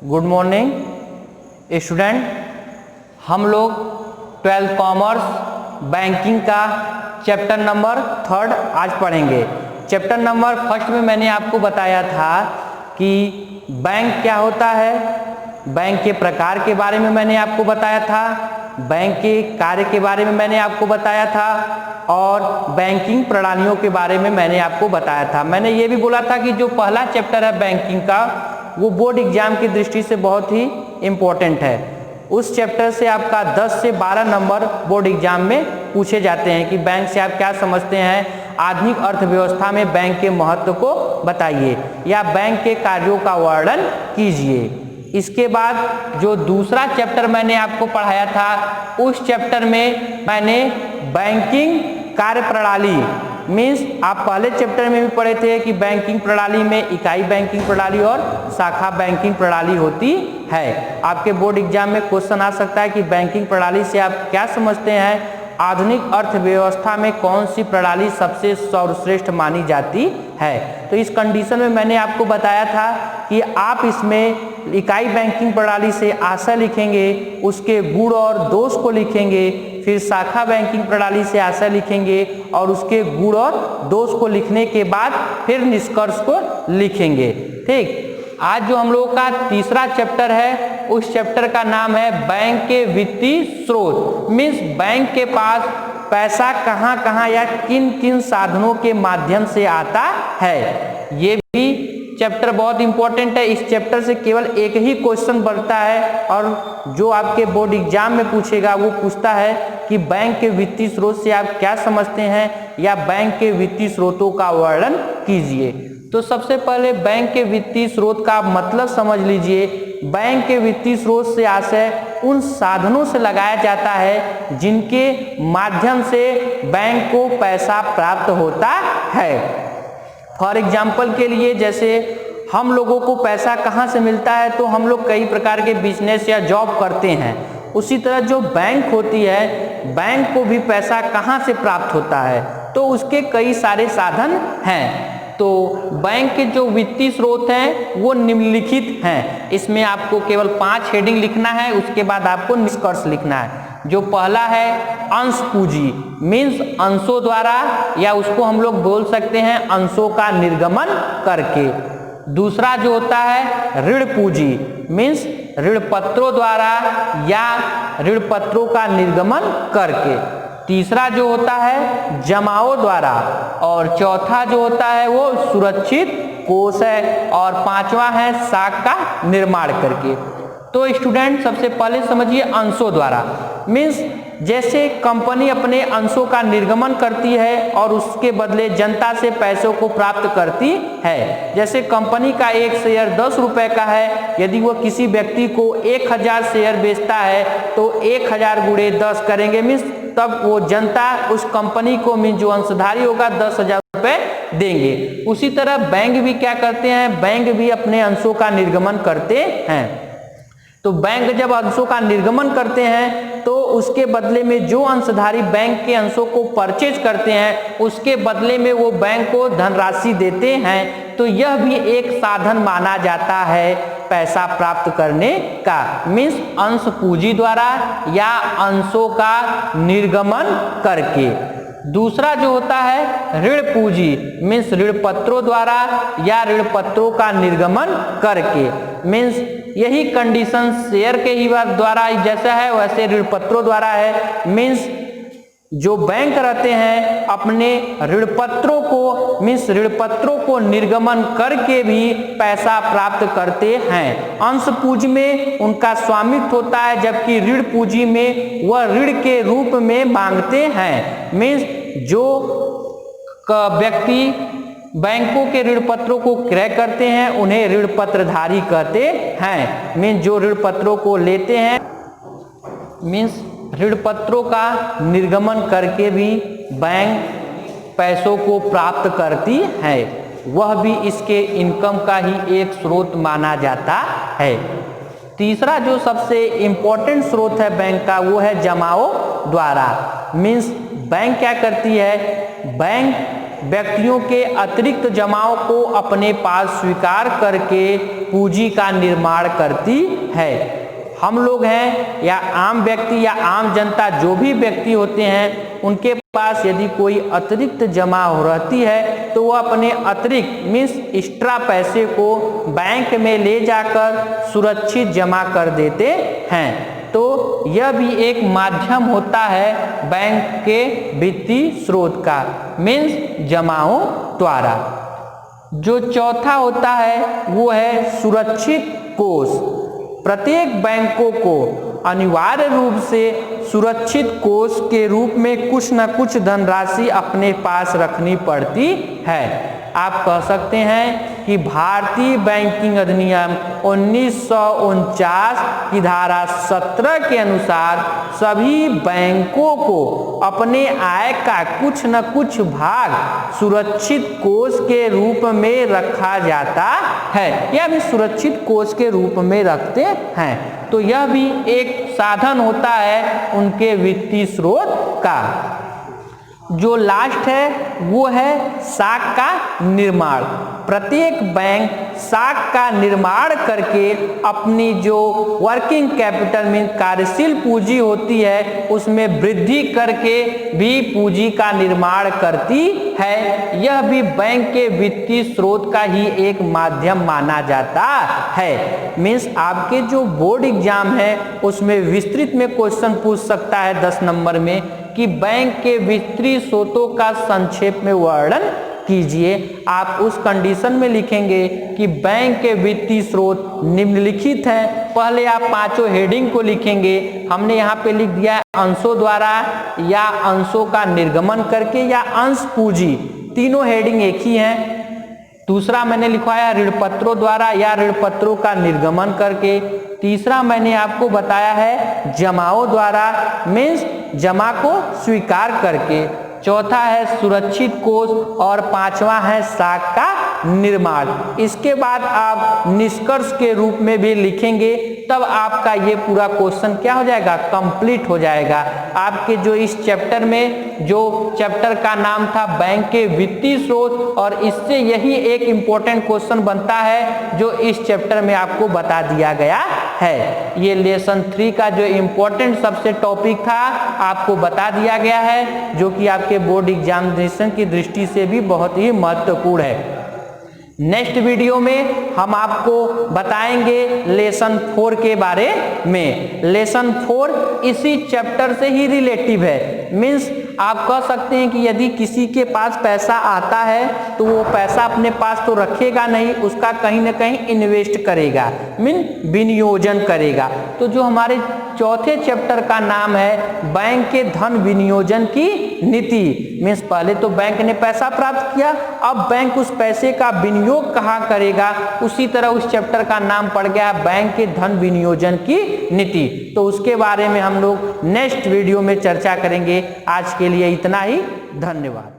Good morning student. हम लोग 12th commerce banking का चैप्टर नंबर 3 आज पढ़ेंगे। चैप्टर नंबर 1 में मैंने आपको बताया था कि बैंक क्या होता है, बैंक के प्रकार के बारे में मैंने आपको बताया था, बैंक के कार्य के बारे में मैंने आपको बताया था और बैंकिंग प्रणालियों के बारे में मैंने आपको बताया था। मैंने ये भी बोला था कि जो पहला चैप्टर है बैंकिंग का वो बोर्ड एग्जाम की दृष्टि से बहुत ही इम्पोर्टेंट है। उस चैप्टर से आपका 10 से 12 नंबर बोर्ड एग्जाम में पूछे जाते हैं कि बैंक से आप क्या समझते हैं, आधुनिक अर्थव्यवस्था में बैंक के महत्व को बताइए या बैंक के कार्यों का वर्णन कीजिए। इसके बाद जो दूसरा चैप्टर मैंने आपको पढ़ाया था उस चैप्टर में मैंने बैंकिंग कार्य प्रणाली मीन्स आप पहले चैप्टर में भी पढ़े थे कि बैंकिंग प्रणाली में इकाई बैंकिंग प्रणाली और शाखा बैंकिंग प्रणाली होती है। आपके बोर्ड एग्जाम में क्वेश्चन आ सकता है कि बैंकिंग प्रणाली से आप क्या समझते हैं, आधुनिक अर्थव्यवस्था में कौन सी प्रणाली सबसे सर्वश्रेष्ठ मानी जाती है। तो इस कंडीशन में मैंने आपको बताया था कि आप इसमें इकाई बैंकिंग प्रणाली से आशय लिखेंगे, उसके गुण और दोष को लिखेंगे, फिर शाखा बैंकिंग प्रणाली से आशय लिखेंगे और उसके गुण और दोष को लिखने के बाद फिर निष्कर्ष को लिखेंगे। ठीक, आज जो हम लोगों का तीसरा चैप्टर है उस चैप्टर का नाम है बैंक के वित्तीय स्रोत। मीन्स बैंक के पास पैसा कहाँ कहाँ या किन किन साधनों के माध्यम से आता है। ये भी चैप्टर बहुत इंपॉर्टेंट है। इस चैप्टर से केवल एक ही क्वेश्चन बनता है और जो आपके बोर्ड एग्जाम में पूछेगा वो पूछता है कि बैंक के वित्तीय स्रोत से आप क्या समझते हैं या बैंक के वित्तीय स्रोतों का वर्णन कीजिए। तो सबसे पहले बैंक के वित्तीय स्रोत का मतलब समझ लीजिए। बैंक के वित्तीय स्रोत से आशय उन साधनों से लगाया जाता है जिनके माध्यम से बैंक को पैसा प्राप्त होता है। फॉर एग्जाम्पल के लिए जैसे हम लोगों को पैसा कहाँ से मिलता है, तो हम लोग कई प्रकार के बिजनेस या जॉब करते हैं। उसी तरह जो बैंक होती है, बैंक को भी पैसा कहाँ से प्राप्त होता है, तो उसके कई सारे साधन हैं। तो बैंक के जो वित्तीय स्रोत हैं वो निम्नलिखित हैं। इसमें आपको केवल 5 हेडिंग लिखना है, उसके बाद आपको निष्कर्ष लिखना है। जो पहला है अंश पूंजी मीन्स अंशों द्वारा या उसको हम लोग बोल सकते हैं अंशों का निर्गमन करके। दूसरा जो होता है ऋण पूंजी मीन्स ऋण पत्रों द्वारा या ऋण पत्रों का निर्गमन करके। तीसरा जो होता है जमाओं द्वारा और चौथा जो होता है वो सुरक्षित कोष है और पांचवा है साख का निर्माण करके। तो स्टूडेंट सबसे पहले समझिए अंशों द्वारा मीन्स जैसे कंपनी अपने अंशों का निर्गमन करती है और उसके बदले जनता से पैसों को प्राप्त करती है। जैसे कंपनी का एक शेयर 10 रुपए का है, यदि वो किसी व्यक्ति को 1000 शेयर बेचता है तो 1000 गुणे 10 करेंगे मीन्स तब वो जनता उस कंपनी को मीन्स जो अंशधारी होगा 10,000 रुपए देंगे। उसी तरह बैंक भी क्या करते हैं, बैंक भी अपने अंशों का निर्गमन करते हैं। तो बैंक जब अंशों का निर्गमन करते हैं तो उसके बदले में जो अंशधारी बैंक के अंशों को परचेज करते हैं उसके बदले में वो बैंक को धनराशि देते हैं। तो यह भी एक साधन माना जाता है पैसा प्राप्त करने का मीन्स अंश पूंजी द्वारा या अंशों का निर्गमन करके। दूसरा जो होता है ऋण पूंजी मीन्स ऋण पत्रों द्वारा या ऋण पत्रों का निर्गमन करके। मीन्स यही कंडीशन शेयर के ही द्वारा जैसा है वैसे ऋण पत्रों द्वारा है। मीन्स जो बैंक रहते हैं अपने ऋण पत्रों को मीन्स ऋण पत्रों को निर्गमन करके भी पैसा प्राप्त करते हैं। अंश पूंजी में उनका स्वामित्व होता है जबकि ऋण पूंजी में वह ऋण के रूप में मांगते हैं। मीन्स जो व्यक्ति बैंकों के ऋण पत्रों को क्रय करते हैं उन्हें ऋण पत्रधारी कहते हैं। मीन्स जो ऋण पत्रों को लेते हैं मीन्स ऋण पत्रों का निर्गमन करके भी बैंक पैसों को प्राप्त करती है, वह भी इसके इनकम का ही एक स्रोत माना जाता है। तीसरा जो सबसे इम्पोर्टेंट स्रोत है बैंक का वो है जमाओं द्वारा। मीन्स बैंक क्या करती है, बैंक व्यक्तियों के अतिरिक्त जमाओं को अपने पास स्वीकार करके पूंजी का निर्माण करती है। हम लोग हैं या आम व्यक्ति या आम जनता, जो भी व्यक्ति होते हैं, उनके पास यदि कोई अतिरिक्त जमा हो रहती है तो वो अपने अतिरिक्त मीन्स एक्स्ट्रा पैसे को बैंक में ले जाकर सुरक्षित जमा कर देते हैं। तो यह भी एक माध्यम होता है बैंक के वित्तीय स्रोत का, मीन्स जमाओं द्वारा। जो चौथा होता है वो है सुरक्षित कोष। प्रत्येक बैंकों को अनिवार्य रूप से सुरक्षित कोष के रूप में कुछ न कुछ धनराशि अपने पास रखनी पड़ती है। आप कह सकते हैं कि भारतीय बैंकिंग अधिनियम 1949 की धारा 17 के अनुसार सभी बैंकों को अपने आय का कुछ न कुछ भाग सुरक्षित कोष के रूप में रखा जाता है या भी सुरक्षित कोष के रूप में रखते हैं। तो यह भी एक साधन होता है उनके वित्तीय स्रोत का। जो लास्ट है वो है साख का निर्माण। प्रत्येक बैंक साख का निर्माण करके अपनी जो वर्किंग कैपिटल में कार्यशील पूंजी होती है उसमें वृद्धि करके भी पूंजी का निर्माण करती है। यह भी बैंक के वित्तीय स्रोत का ही एक माध्यम माना जाता है। मीन्स आपके जो बोर्ड एग्जाम है उसमें विस्तृत में क्वेश्चन पूछ सकता है 10 नंबर में कि बैंक के वित्तीय स्रोतों का संक्षेप में वर्णन कीजिए। आप उस कंडीशन में लिखेंगे कि बैंक के वित्तीय स्रोत निम्नलिखित हैं। पहले आप पांचों हेडिंग को लिखेंगे। हमने यहाँ पे लिख दिया है अंशों द्वारा या अंशों का निर्गमन करके या अंश पूंजी, तीनों हेडिंग एक ही हैं। दूसरा मैंने लिखवाया ऋण पत्रों द्वारा या ऋण पत्रों का निर्गमन करके। तीसरा मैंने आपको बताया है जमाओं द्वारा, मीन्स जमा को स्वीकार करके। चौथा है सुरक्षित कोष और पांचवा है साख का निर्माण। इसके बाद आप निष्कर्ष के रूप में भी लिखेंगे, तब आपका ये पूरा क्वेश्चन क्या हो जाएगा, कंप्लीट हो जाएगा। आपके जो इस चैप्टर में जो चैप्टर का नाम था बैंक के वित्तीय स्रोत, और इससे यही एक इंपॉर्टेंट क्वेश्चन बनता है जो इस चैप्टर में आपको बता दिया गया है। ये लेसन 3 का जो इंपॉर्टेंट सबसे टॉपिक था आपको बता दिया गया है, जो कि आपके बोर्ड एग्जामिनेशन की दृष्टि से भी बहुत ही महत्वपूर्ण है। नेक्स्ट वीडियो में हम आपको बताएंगे लेसन 4 के बारे में। लेसन 4 इसी चैप्टर से ही रिलेटिव है। मीन्स आप कह सकते हैं कि यदि किसी के पास पैसा आता है तो वो पैसा अपने पास तो रखेगा नहीं, उसका कहीं ना कहीं इन्वेस्ट करेगा, मीन विनियोजन करेगा। तो जो हमारे चौथे चैप्टर का नाम है बैंक के धन विनियोजन की नीति। मीन्स पहले तो बैंक ने पैसा प्राप्त किया, अब बैंक उस पैसे का विनियोग कहाँ करेगा, उसी तरह उस चैप्टर का नाम पड़ गया बैंक के धन विनियोजन की नीति। तो उसके बारे में हम लोग नेक्स्ट वीडियो में चर्चा करेंगे। आज के लिए इतना ही, धन्यवाद।